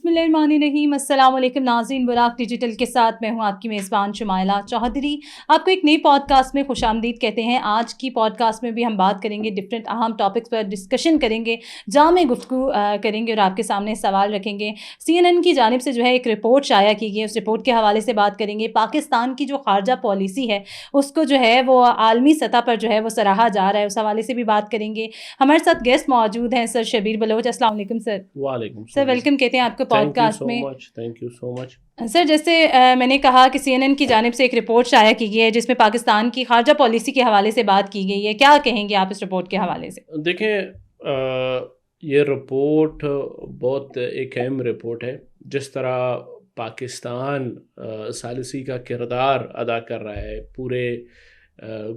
بسم اللہ الرحمن الرحیم. السلام علیکم ناظرین, براق ڈیجیٹل کے ساتھ میں ہوں آپ کی میزبان شمائلہ چوہدری. آپ کو ایک نئی پوڈ کاسٹ میں خوش آمدید کہتے ہیں. آج کی پوڈ کاسٹ میں بھی ہم بات کریں گے, ڈفرینٹ اہم ٹاپکس پر ڈسکشن کریں گے, جامع گفتگو کریں گے اور آپ کے سامنے سوال رکھیں گے. CNN کی جانب سے جو ہے ایک رپورٹ شائع کی گئی ہے, اس رپورٹ کے حوالے سے بات کریں گے. پاکستان کی جو خارجہ پالیسی ہے اس کو جو ہے وہ عالمی سطح پر جو ہے وہ سراہا جا رہا ہے, اس حوالے سے بھی بات کریں گے. ہمارے ساتھ گیسٹ موجود ہیں سر شبیر بلوچ. السلام علیکم سر. وعلیکم سر ویلکم کہتے ہیں آپ کو پوڈ کاسٹ میں. تھینک یو سو مچ. سر جیسے میں نے کہا کہ CNN کی جانب سے ایک رپورٹ شائع کی گئی ہے جس میں پاکستان کی خارجہ پالیسی کے حوالے سے بات کی گئی ہے, کیا کہیں گے آپ اس رپورٹ کے حوالے سے؟ دیکھیں, یہ رپورٹ بہت ایک اہم رپورٹ ہے. جس طرح پاکستان ثالثی کا کردار ادا کر رہا ہے پورے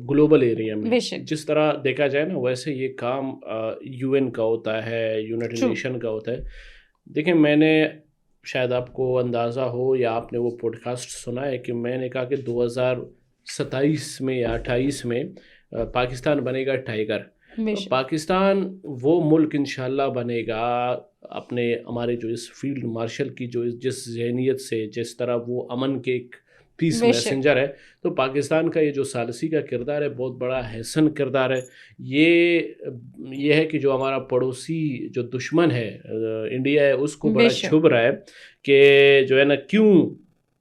گلوبل ایریا میں, جس طرح دیکھا جائے نا, ویسے یہ کام UN کا ہوتا ہے, یونائٹڈ نیشن کا ہوتا ہے. دیکھیں, میں نے شاید آپ کو اندازہ ہو یا آپ نے وہ پوڈ کاسٹ سنا ہے کہ میں نے کہا کہ 2027 میں یا 28 میں پاکستان بنے گا ٹائیگر. پاکستان وہ ملک انشاءاللہ بنے گا اپنے ہمارے جو اس فیلڈ مارشل کی جو جس ذہنیت سے, جس طرح وہ امن کے ایک پیس میسنجر ہے, تو پاکستان کا یہ جو ثالثی کا کردار ہے بہت بڑا حسن کردار ہے. یہ ہے کہ جو ہمارا پڑوسی جو دشمن ہے انڈیا ہے, اس کو بڑا چھب رہا ہے کہ جو ہے نا کیوں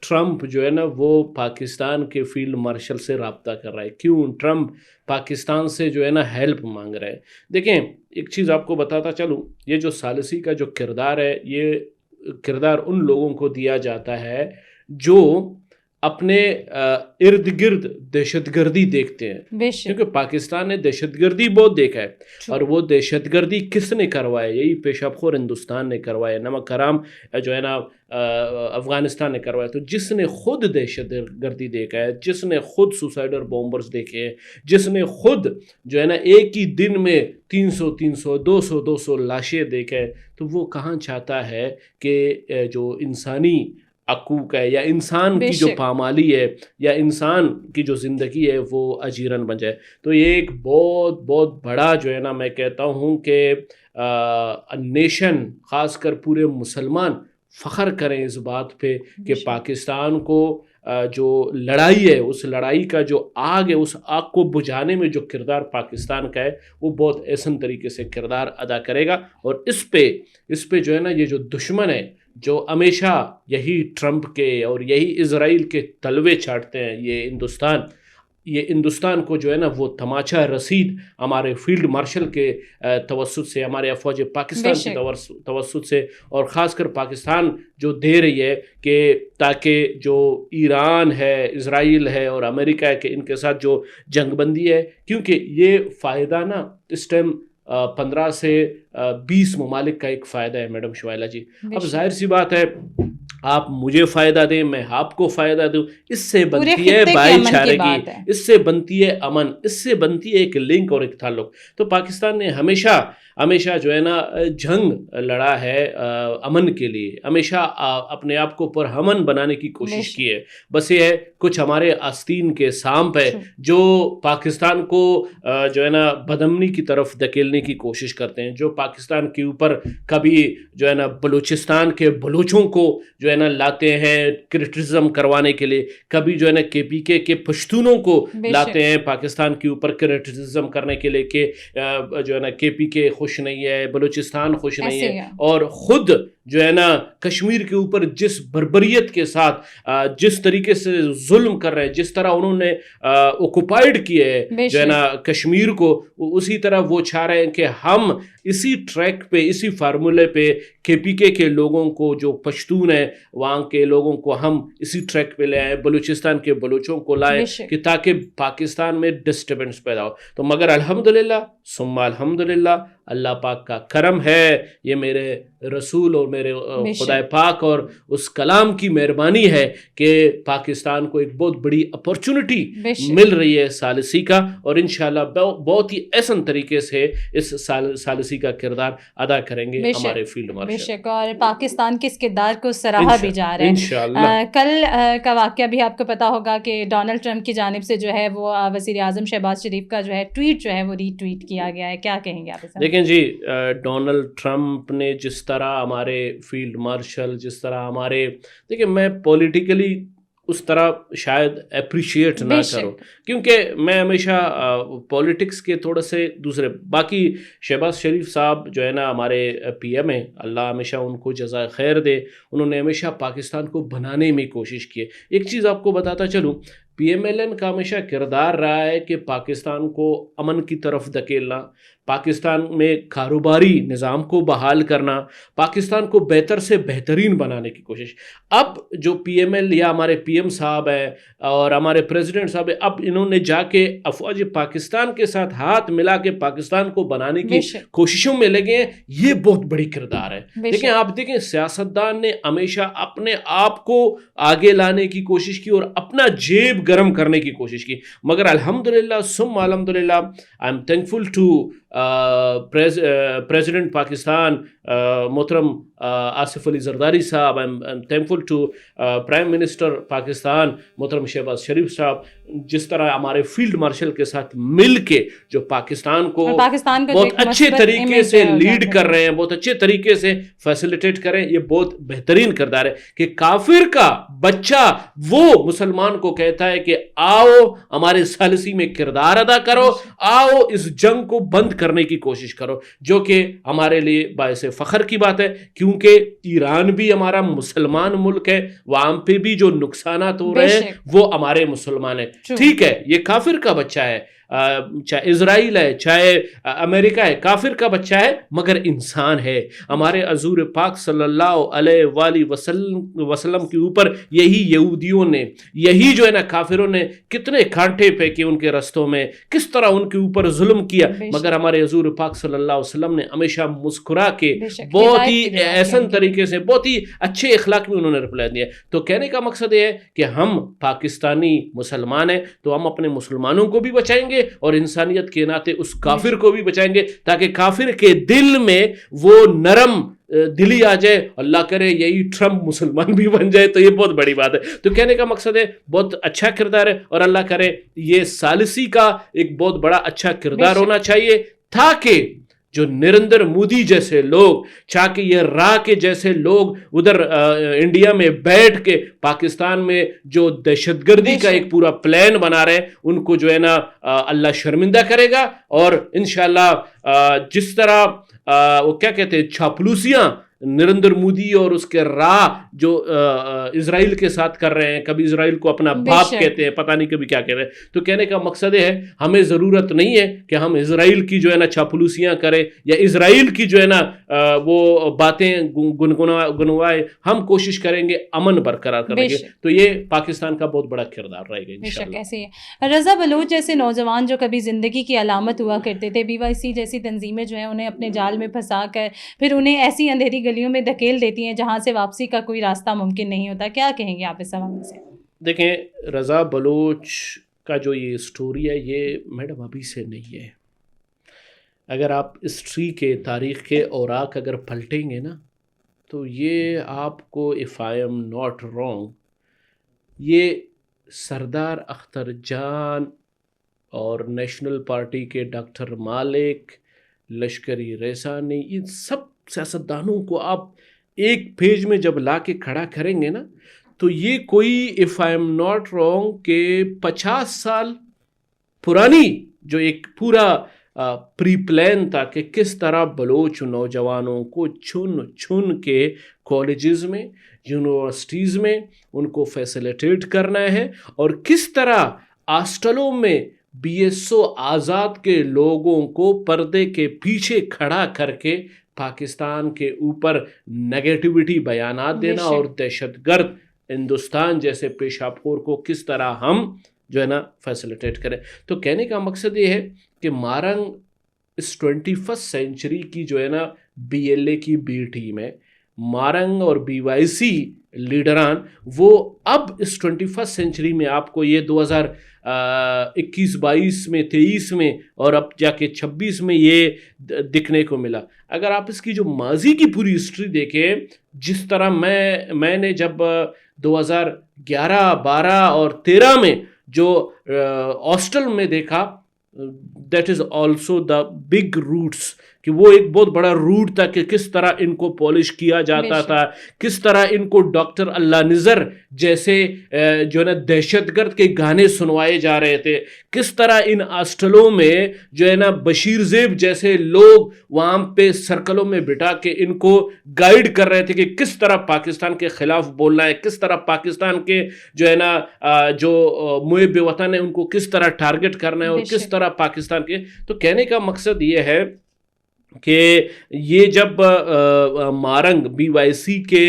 ٹرمپ جو ہے نا وہ پاکستان کے فیلڈ مارشل سے رابطہ کر رہا ہے, کیوں ٹرمپ پاکستان سے جو ہے نا ہیلپ مانگ رہا ہے. دیکھیں, ایک چیز آپ کو بتاتا چلوں, یہ جو ثالثی کا جو کردار ہے, یہ کردار ان لوگوں کو دیا جاتا ہے جو اپنے ارد گرد دہشت گردی دیکھتے ہیں, کیونکہ پاکستان نے دہشت گردی بہت دیکھا ہے. اور وہ دہشت گردی کس نے کروایا؟ یہی پیشاب خور ہندوستان نے کروایا, نمک حرام جو ہے نا افغانستان نے کروایا. تو جس نے خود دہشت گردی دیکھا ہے, جس نے خود سوسائڈر بومبرز دیکھے ہیں, جس نے خود جو ہے نا ایک ہی دن میں 300 200 لاشیں دیکھے ہیں, تو وہ کہاں چاہتا ہے کہ جو انسانی حقوق ہے یا انسان کی جو پامالی ہے یا انسان کی جو زندگی ہے وہ اجیرن بن جائے. تو یہ ایک بہت بہت بڑا جو ہے نا, میں کہتا ہوں کہ نیشن, خاص کر پورے مسلمان فخر کریں اس بات پہ کہ پاکستان کو جو لڑائی ہے, اس لڑائی کا جو آگ ہے, اس آگ کو بجھانے میں جو کردار پاکستان کا ہے وہ بہت احسن طریقے سے کردار ادا کرے گا. اور اس پہ جو ہے نا یہ جو دشمن ہے جو ہمیشہ یہی ٹرمپ کے اور یہی اسرائیل کے تلوے چاٹتے ہیں, یہ ہندوستان کو جو ہے نا وہ تماچا رسید ہمارے فیلڈ مارشل کے توسط سے, ہمارے افواج پاکستان کے توسط سے, اور خاص کر پاکستان جو دے رہی ہے کہ تاکہ جو ایران ہے, اسرائیل ہے اور امریکہ ہے کہ ان کے ساتھ جو جنگ بندی ہے, کیونکہ یہ فائدہ نا اس ٹائم 15 سے 20 ممالک کا ایک فائدہ ہے میڈم شمائلہ جی. اب ظاہر سی بات ہے, آپ مجھے فائدہ دیں, میں آپ کو فائدہ دوں, اس سے بنتی ہے بھائی چارگی, اس سے بنتی ہے امن, اس سے بنتی ہے ایک لنک اور ایک تعلق. تو پاکستان نے ہمیشہ جو ہے نا جنگ لڑا ہے امن کے لیے, ہمیشہ اپنے آپ کو پرامن بنانے کی کوشش کی ہے. بس یہ ہے کچھ ہمارے آستین کے سانپ ہے جو پاکستان کو جو ہے نا بدامنی کی طرف دھکیلنے کی کوشش کرتے ہیں, جو پاکستان کے اوپر کبھی جو ہے نا بلوچستان کے بلوچوں کو جو ہے نا لاتے ہیں کرٹیسزم کروانے کے لیے, کبھی جو ہے نا KPK کے پشتونوں کو لاتے ہیں پاکستان کے اوپر کرٹیسزم کرنے کے لیے کہ جو ہے نا KPK خوش نہیں ہے, بلوچستان خوش نہیں ہے, اور خود جو ہے نا کشمیر کے اوپر جس بربریت کے ساتھ جس طریقے سے ظلم کر رہے ہیں, جس طرح انہوں نے اوکوپائڈ کیے ہے جو ہے نا کشمیر کو, اسی طرح وہ چاہ رہے ہیں کہ ہم اسی ٹریک پہ, اسی فارمولے پہ KPK کے لوگوں کو, جو پشتون ہیں وہاں کے لوگوں کو, ہم اسی ٹریک پہ لے آئیں, بلوچستان کے بلوچوں کو لائیں کہ تاکہ پاکستان میں ڈسٹربنس پیدا ہو. تو مگر الحمدللہ ثم الحمدللہ, اللہ پاک کا کرم ہے, یہ میرے رسول اور میرے خدا پاک اور اس کلام کی مہربانی ہے کہ پاکستان کو ایک بہت بڑی اپورچونٹی مل رہی ہے ثالثی کا, اور انشاءاللہ بہت ہی احسن طریقے سے اس ثالثی کا کردار ادا کریں گے ہمارے فیلڈ مارشل. بے شک، اور پاکستان کے اس کردار کو سراہا بھی جا رہا ہے انشاءاللہ۔ کل کا واقعہ بھی آپ کو پتا ہوگا کہ ڈونلڈ ٹرمپ کی جانب سے جو ہے وہ وزیر اعظم شہباز شریف کا جو ہے ٹویٹ جو ہے وہ ری ٹویٹ کیا گیا ہے. کیا کہیں گے آپ اس میں؟ دیکھیں جی، ڈونلڈ ٹرمپ نے جس طرح ہمارے فیلڈ مارشل، جس طرح ہمارے، دیکھیں میں پولیٹیکلی اس طرح شاید اپریشیٹ نہ کروں، کیونکہ میں ہمیشہ پولیٹکس کے تھوڑے سے دوسرے، باقی شہباز شریف صاحب جو ہے نا ہمارے پی ایم ہیں، اللہ ہمیشہ ان کو جزائے خیر دے، انہوں نے ہمیشہ پاکستان کو بنانے میں کوشش کی ہے. ایک چیز آپ کو بتاتا چلوں، پی ایم ایل این کا ہمیشہ کردار رہا ہے کہ پاکستان کو امن کی طرف دھکیلنا، پاکستان میں کاروباری نظام کو بحال کرنا، پاکستان کو بہتر سے بہترین بنانے کی کوشش. اب جو پی ایم ایل یا ہمارے پی ایم صاحب ہیں اور ہمارے پریزیڈنٹ صاحب ہیں، اب انہوں نے جا کے افواج پاکستان کے ساتھ ہاتھ ملا کے پاکستان کو بنانے کی کوششوں میں لگے ہیں. یہ بہت بڑی کردار ہے. دیکھیں آپ دیکھیں، سیاستدان نے ہمیشہ اپنے آپ کو آگے لانے کی کوشش کی اور اپنا جیب گرم کرنے کی کوشش کی، مگر الحمدللہ ثم الحمدللہ I am thankful to president Pakistan محترم آصف علی زرداری صاحب، I am thankful to prime minister Pakistan محترم شہباز شریف صاحب، جس طرح ہمارے فیلڈ مارشل کے ساتھ مل کے جو پاکستان کو بہت اچھے طریقے سے لیڈ کر رہے ہیں، بہت اچھے طریقے سے فیسیلیٹیٹ کر رہے ہیں. یہ بہت بہترین کردار ہے کہ کافر کا بچہ وہ مسلمان کو کہتا ہے کہ آؤ ہمارے ثالثی میں کردار ادا کرو، آؤ اس جنگ کو بند کرنے کی کوشش کرو، جو کہ ہمارے لیے باعث فخر کی بات ہے، کیونکہ ایران بھی ہمارا مسلمان ملک ہے، وہاں پہ بھی جو نقصانات ہو رہے ہیں وہ ہمارے مسلمان ہیں. ٹھیک ہے، یہ کافر کا بچہ ہے، چاہے اسرائیل ہے چاہے امریکہ ہے، کافر کا بچہ ہے مگر انسان ہے. ہمارے حضور پاک صلی اللہ علیہ وآلہ وسلم کے اوپر یہی یہودیوں نے، یہی جو ہے نا کافروں نے کتنے کانٹے پھینکے ان کے رستوں میں، کس طرح ان کے اوپر ظلم کیا، مگر ہمارے حضور پاک صلی اللہ علیہ وسلم نے ہمیشہ مسکرا کے بہت ہی احسن طریقے سے، بہت ہی اچھے اخلاق میں انہوں نے رپلائی دیا. تو کہنے کا مقصد یہ ہے کہ ہم پاکستانی مسلمان ہیں تو ہم اپنے مسلمانوں کو بھی بچائیں گے اور انسانیت کے ناطے اس کافر کو بھی بچائیں گے، تاکہ کافر کے دل میں وہ نرم دلی آ جائے. اللہ کرے یہی ٹرمپ مسلمان بھی بن جائے تو یہ بہت بڑی بات ہے. تو کہنے کا مقصد ہے بہت اچھا کردار ہے، اور اللہ کرے یہ ثالثی کا ایک بہت بڑا اچھا کردار ہونا چاہیے، تاکہ جو نریندر مودی جیسے لوگ، چاہے یہ راہ کے جیسے لوگ ادھر انڈیا میں بیٹھ کے پاکستان میں جو دہشت گردی کا ایک پورا پلان بنا رہے ہیں، ان کو جو ہے نا اللہ شرمندہ کرے گا. اور انشاءاللہ جس طرح وہ کیا کہتے ہیں چاپلوسیاں نریندر مودی اور اس کے راہ جو اسرائیل کے ساتھ کر رہے ہیں، کبھی اسرائیل کو اپنا باپ کہتے ہیں، پتہ نہیں کبھی کیا کہہ رہے ہیں. تو کہنے کا مقصد یہ ہے ہمیں ضرورت نہیں ہے کہ ہم اسرائیل کی جو ہے نا چاپلوسیاں کریں یا اسرائیل کی جو ہے نا وہ باتیں گنوائے. ہم کوشش کریں گے امن برقرار کرنے کی. تو یہ پاکستان کا بہت بڑا کردار رہے گا انشاءاللہ. ایسے ہی رضا بلوچ جیسے نوجوان جو کبھی زندگی کی علامت ہوا کرتے تھے، BYC جیسی تنظیمیں جو ہیں انہیں اپنے جال میں پھنسا کر پھر انہیں ایسی اندھیری گلیوں میں دھکیل دیتی ہیں جہاں سے واپسی کا کوئی راستہ ممکن نہیں ہوتا. کیا کہیں گے آپ اس حوالے سے؟ دیکھیں رضا بلوچ کا جو یہ سٹوری ہے یہ میڈم ابھی سے نہیں ہے. اگر آپ ہسٹری کے تاریخ کے اوراق اگر پلٹیں گے نا تو یہ آپ کو if I am not wrong یہ سردار اختر جان اور نیشنل پارٹی کے ڈاکٹر مالک، لشکری ریسا نے، ان سب سیاستدانوں کو آپ ایک پیج میں جب لا کے کھڑا کریں گے نا تو یہ کوئی if I am not wrong کہ 50 سال پرانی جو ایک پورا پری پلان تھا کہ کس طرح بلوچ نوجوانوں کو چن کے کالجز میں، یونیورسٹیز میں ان کو فیسیلیٹیٹ کرنا ہے، اور کس طرح ہاسٹلوں میں BSO آزاد کے لوگوں کو پردے کے پیچھے کھڑا کر کے پاکستان کے اوپر نیگیٹیوٹی بیانات دینا اور دہشت گرد ہندوستان جیسے پیشاب خور کو کس طرح ہم جو ہے نا فیسیلیٹیٹ کریں. تو کہنے کا مقصد یہ ہے کہ مارنگ اس 21st سینچری کی جو ہے نا BLA کی B ٹیم ہے، مارنگ اور BYC لیڈران وہ اب اس 21 سینچری میں آپ کو یہ 2021 22 میں 23 میں اور اب جا کے 26 میں یہ دکھنے کو ملا. اگر آپ اس کی جو ماضی کی پوری ہسٹری دیکھیں, جس طرح میں نے جب 2011 12 اور 13 میں جو ہاسٹل میں دیکھا, that is also the big roots, کہ وہ ایک بہت بڑا روٹ تھا کہ کس طرح ان کو پالش کیا جاتا تھا, کس طرح ان کو ڈاکٹر اللہ نذر جیسے جو ہے نا دہشت گرد کے گانے سنوائے جا رہے تھے, کس طرح ان ہاسٹلوں میں جو ہے نا بشیر زیب جیسے لوگ وہاں پہ سرکلوں میں بٹھا کے ان کو گائیڈ کر رہے تھے کہ کس طرح پاکستان کے خلاف بولنا ہے, کس طرح پاکستان کے جو ہے نا جو محب وطن ہے ان کو کس طرح ٹارگٹ کرنا ہے, اور کس طرح پاکستان کے. تو کہنے کا مقصد یہ ہے کہ یہ جب مارنگ BYC کے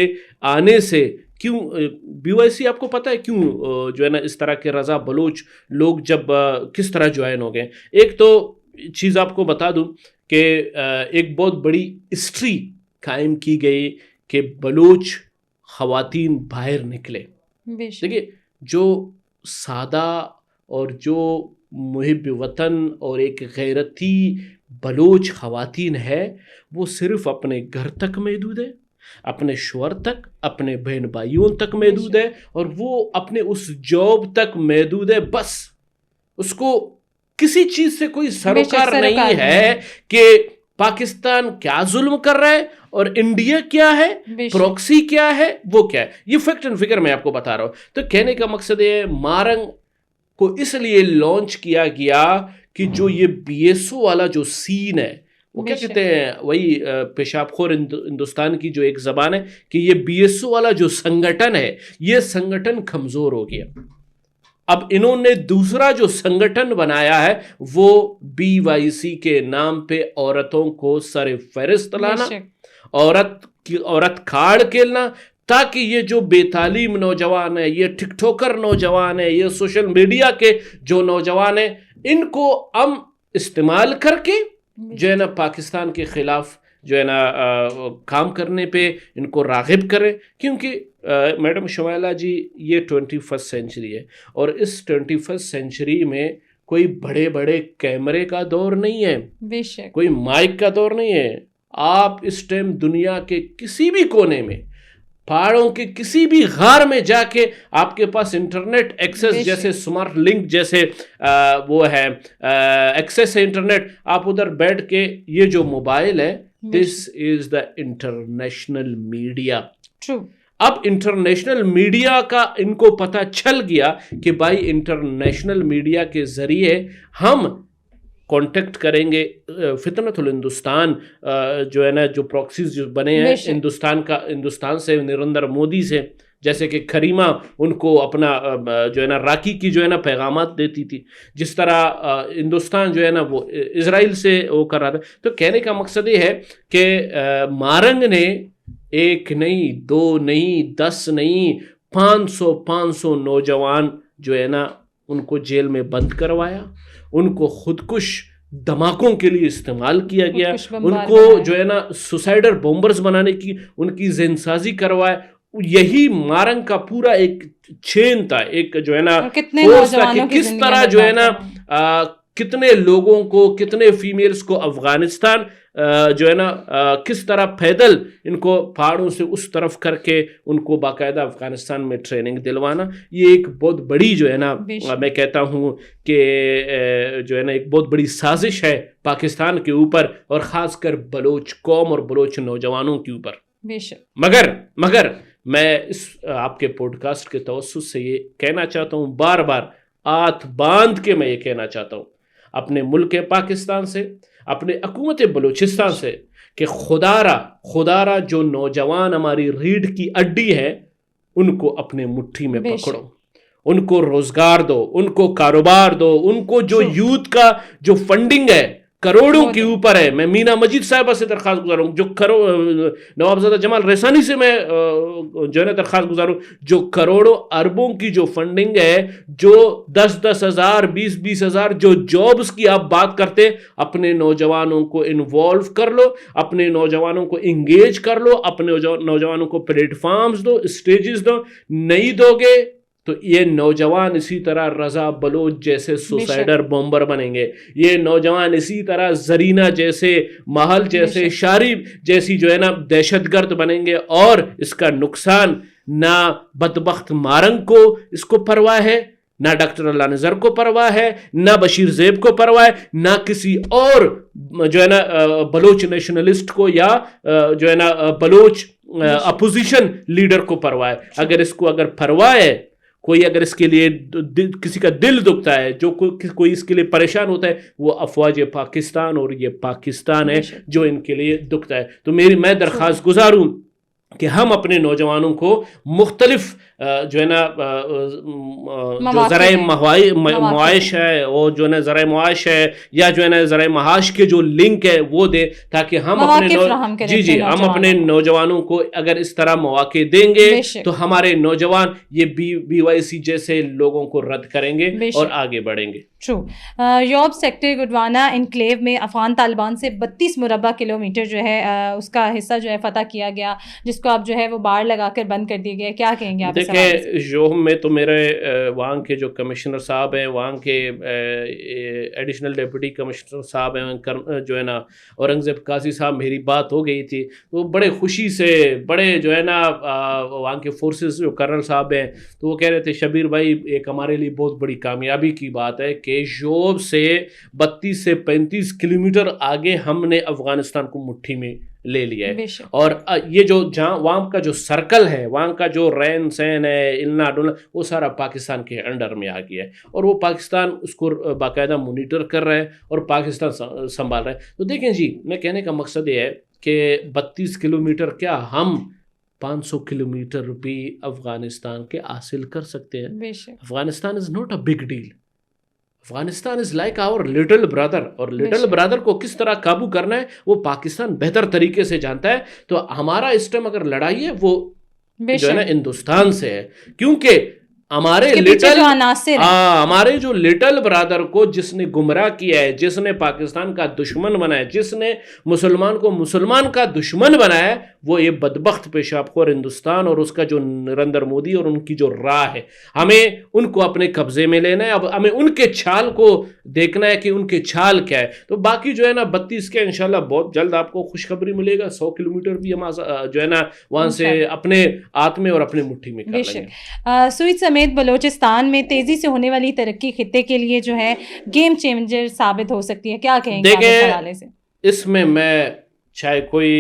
آنے سے, کیوں BYC آپ کو پتہ ہے کیوں جو ہے نا اس طرح کے رضا بلوچ لوگ جب کس طرح جوائن ہو گئے. ایک تو چیز آپ کو بتا دوں کہ ایک بہت بڑی ہسٹری قائم کی گئی کہ بلوچ خواتین باہر نکلے. دیکھیے جو سادہ اور جو محب وطن اور ایک غیرتی بلوچ خواتین ہے, وہ صرف اپنے گھر تک محدود ہے, اپنے شوہر تک, اپنے بہن بھائیوں تک محدود ہے, اور وہ اپنے اس جاب تک محدود ہے. بس اس کو کسی چیز سے کوئی سروکار نہیں ہے کہ پاکستان کیا ظلم کر رہا ہے اور انڈیا کیا ہے, پروکسی کیا ہے, وہ کیا ہے. یہ فیکٹ اینڈ فگر میں آپ کو بتا رہا ہوں. تو کہنے کا مقصد ہے مارنگ کو اس لیے لانچ کیا گیا کہ جو یہ BSO والا جو سین ہے, وہ کیا کہتے ہیں, وہی پیشاب خور ہندوستان کی جو ایک زبان ہے, کہ یہ BSO والا جو سنگٹن ہے, یہ سنگٹن کمزور ہو گیا. اب انہوں نے دوسرا جو سنگٹن بنایا ہے وہ BYC کے نام پہ عورتوں کو سر فہرست لانا, عورت کھاڑ کھیلنا, تاکہ یہ جو بے تعلیم نوجوان ہیں, یہ ٹک ٹاکر نوجوان ہیں, یہ سوشل میڈیا کے جو نوجوان ہیں, ان کو ہم استعمال کر کے جو ہے نا پاکستان کے خلاف جو ہے نا کام کرنے پہ ان کو راغب کریں. کیونکہ میڈم شمائلہ جی یہ 21 سینچری ہے, اور اس 21 سینچری میں کوئی بڑے بڑے کیمرے کا دور نہیں ہے, کوئی مائک کا دور نہیں ہے. آپ اس ٹائم دنیا کے کسی بھی کونے میں, پہاڑوں کے کسی بھی غار میں جا کے آپ کے پاس انٹرنیٹ ایکسس, جیسے سمارٹ لنک جیسے وہ ہے ایکسس ہے انٹرنیٹ, آپ ادھر بیٹھ کے یہ جو موبائل ہے, دس از دا انٹرنیشنل میڈیا. اب انٹرنیشنل میڈیا کا ان کو پتہ چل گیا کہ بھائی انٹرنیشنل میڈیا کے ذریعے ہم کانٹیکٹ کریں گے فتنۃ الہندوستان جو ہے نا, جو پراکسیز جو بنے ہیں ہندوستان سے, نریندر مودی سے, جیسے کہ کریمہ ان کو اپنا جو ہے نا راکھی کی جو ہے نا پیغامات دیتی تھی, جس طرح ہندوستان جو ہے نا وہ اسرائیل سے وہ کر رہا تھا. تو کہنے کا مقصد یہ ہے کہ مارنگ نے ایک نہیں, دو نہیں, 10 نہیں, 500 نوجوان جو ہے نا ان کو جیل میں بند کروایا, ان کو خودکش دھماکوں کے لیے استعمال کیا گیا, ان کو جو ہے نا سوسائڈر بومبرز بنانے کی ان کی ذہن سازی کروایا. یہی مارنگ کا پورا ایک چین تھا, ایک جو ہے نا فورس تھا کہ کس طرح جو ہے نا کتنے لوگوں کو, کتنے فیمیلز کو افغانستان جو ہے نا کس طرح پیدل ان کو پہاڑوں سے اس طرف کر کے ان کو باقاعدہ افغانستان میں ٹریننگ دلوانا. یہ ایک بہت بڑی جو ہے نا میں کہتا ہوں کہ جو ہے نا ایک بہت بڑی سازش ہے پاکستان کے اوپر, اور خاص کر بلوچ قوم اور بلوچ نوجوانوں کے اوپر. مگر میں اس آپ کے پوڈ کاسٹ کے توسط سے یہ کہنا چاہتا ہوں, بار بار ہاتھ باندھ کے میں یہ کہنا چاہتا ہوں اپنے ملک پاکستان سے, اپنے حکومت بلوچستان سے, کہ خدا را جو نوجوان ہماری ریڑھ کی ہڈی ہے ان کو اپنے مٹھی میں پکڑو, ان کو روزگار دو, ان کو کاروبار دو, ان کو جو یوتھ کا جو فنڈنگ ہے کروڑوں کے اوپر ہے. میں مینا مجید صاحبہ سے درخواست گزار ہوں, جو نوابزادہ جمال ریسانی سے میں جو ہے نا درخواست گزار ہوں, جو کروڑوں اربوں کی جو فنڈنگ ہے, جو 10,000 20,000 جو جابس کی آپ بات کرتے, اپنے نوجوانوں کو انوالو کر لو, اپنے نوجوانوں کو انگیج کر لو, اپنے نوجوانوں کو پلیٹ فارمز دو, اسٹیجز دو. نہیں دو گے تو یہ نوجوان اسی طرح رضا بلوچ جیسے سوسائڈر بومبر بنیں گے, یہ نوجوان اسی طرح زرینہ جیسے, محل جیسے, شارب جیسی جو ہے نا دہشت گرد بنیں گے, اور اس کا نقصان نہ بدبخت مارنگ کو اس کو پرواہ ہے, نہ ڈاکٹر اللہ نظر کو پرواہ ہے, نہ بشیر زیب کو پرواہ ہے, نہ کسی اور جو ہے نا بلوچ نیشنلسٹ کو یا جو ہے نا بلوچ اپوزیشن لیڈر کو پرواہ ہے. اگر پرواہ ہے کوئی, اگر اس کے لیے کسی کا دل دکھتا ہے, جو کوئی اس کے لیے پریشان ہوتا ہے, وہ افواج پاکستان اور یہ پاکستان ہے جو ان کے لیے دکھتا ہے. تو میں درخواست گزار ہوں کہ ہم اپنے نوجوانوں کو مختلف جو ہے نا جو ذرائع معاش ہے, اور جو ہے نا ذرائع معاش ہے یا جو ہے نا ذرائع معاش کے جو لنک ہے وہ دیں, تاکہ ہم اپنے ہم اپنے نوجوانوں کو اگر اس طرح مواقع دیں گے تو ہمارے نوجوان یہ BYC جیسے لوگوں کو رد کریں گے اور آگے بڑھیں گے. ٹرو. یوب سیکٹر گڈوانا انکلیو میں افغان طالبان سے 32 مربع کلومیٹر جو ہے اس کا حصہ جو ہے فتح کیا گیا, جس کو اب جو ہے وہ باڑ لگا کر بند کر دی گیا. کیا کہیں گے آپ؟ دیکھیں, یوب میں تو میرے وہاں کے جو کمشنر صاحب ہیں, وہاں کے ایڈیشنل ڈپٹی کمشنر صاحب ہیں جو ہے نا اورنگزیب قاضی صاحب, میری بات ہو گئی تھی, تو بڑے خوشی سے بڑے جو ہے نا وہاں کے فورسز جو کرنل صاحب ہیں, تو وہ کہہ رہے تھے شبیر بھائی ایک ہمارے لیے بہت بڑی کامیابی کی بات ہے کہ یوب سے 32 سے 35 کلومیٹر آگے ہم نے افغانستان کو مٹھی میں لے لیا ہے. اور یہ جو جہاں وہاں کا جو سرکل ہے, وہاں کا جو رین سین ہے, النا ڈولنا, وہ سارا پاکستان کے انڈر میں آ گیا ہے, اور وہ پاکستان اس کو باقاعدہ مونیٹر کر رہا ہے اور پاکستان سنبھال رہا ہے. تو دیکھیں جی, میں کہنے کا مقصد یہ ہے کہ 32 کلومیٹر کیا ہم 500 کلومیٹر بھی افغانستان کے حاصل کر سکتے ہیں. Afghanistan is not a big deal. Afghanistan is like our little brother, اور لٹل بردر کو کس طرح قابو کرنا ہے وہ پاکستان بہتر طریقے سے جانتا ہے. تو ہمارا اس ٹائم اگر لڑائی ہے وہ جو ہے نا ہندوستان سے ہے, کیونکہ ہمارے جو لٹل برادر کو جس نے گمراہ کیا ہے, جس نے پاکستان کا دشمن بنایا, جس نے مسلمان کو مسلمان کا دشمن بنایا ہے, وہ یہ بدبخت پیشاب خور ہندوستان اور اس کا جو نریندر مودی اور ان کی جو راہ ہے, ہمیں ان کو اپنے قبضے میں لینا ہے. اب ہمیں ان کے چھال کو دیکھنا ہے کہ ان کے چھال کیا ہے. تو باقی جو ہے نا 32 کے انشاءاللہ بہت جلد آپ کو خوشخبری ملے گا. 100 کلومیٹر بھی ہم جو ہے نا وہاں سے اپنے ہاتھ میں اور اپنے مٹھی میں کر لیں گے. سوئٹ سمیت بلوچستان میں تیزی سے ہونے والی ترقی خطے کے لیے جو ہے گیم چینجر ثابت ہو سکتی ہے. کیا کہیں گے اس حوالے سے؟ اس میں چاہے کوئی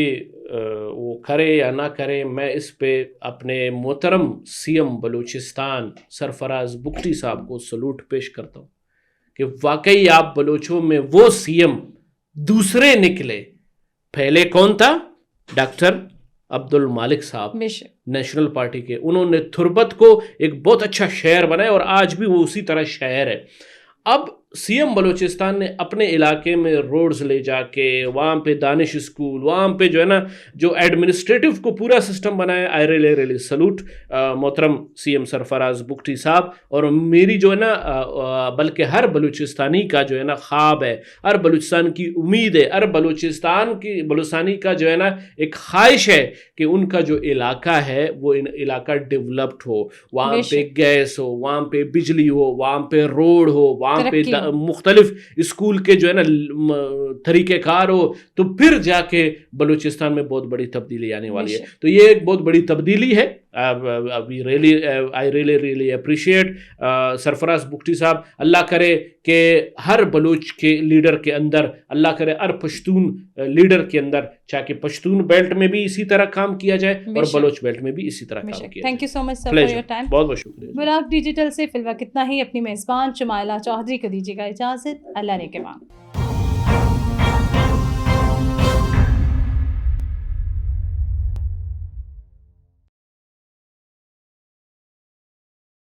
وہ کرے یا نہ کرے, میں اس پہ اپنے محترم CM بلوچستان سرفراز بگٹی صاحب کو سلوٹ پیش کرتا ہوں کہ واقعی آپ بلوچوں میں وہ CM دوسرے نکلے. پہلے کون تھا؟ ڈاکٹر عبد المالک صاحب نیشنل پارٹی کے. انہوں نے تھربت کو ایک بہت اچھا شہر بنایا اور آج بھی وہ اسی طرح شہر ہے. اب CM بلوچستان نے اپنے علاقے میں روڈز لے جا کے وہاں پہ دانش اسکول, وہاں پہ جو ہے نا جو ایڈمنسٹریٹو کو پورا سسٹم بنایا. آئی ریلی سلوٹ محترم CM سرفراز بگٹی صاحب. اور میری جو ہے نا بلکہ ہر بلوچستانی کا جو ہے نا خواب ہے, ہر بلوچستان کی امید ہے, ہر بلوچستانی کا جو ہے نا ایک خواہش ہے کہ ان کا جو علاقہ ہے وہ علاقہ ڈیولپڈ ہو, وہاں پہ گیس ہو, وہاں پہ بجلی ہو, وہاں پہ روڈ ہو, وہاں پہ مختلف اسکول کے جو ہے نا طریقہ کار ہو. تو پھر جا کے بلوچستان میں بہت بڑی تبدیلی آنے والی ہے. تو یہ ایک بہت بڑی تبدیلی ہے. آئی ریلی اپریشیٹ سرفراز بگٹی صاحب. اللہ کرے کہ ہر بلوچ کے لیڈر کے اندر, اللہ کرے ہر پشتون لیڈر کے اندر, چاہے کہ پشتون بیلٹ میں بھی اسی طرح کام کیا جائے اور بلوچ بیلٹ میں بھی اسی طرح کام کیا جائے. Thank you so much sir for your time. بہت بہت شکریہ. براق ڈیجیٹل سے فی الوقت اتنا ہی. اپنی میزبان شمائلہ چودھری کو دیجیے گا اجازت. اللہ نے کے بعد.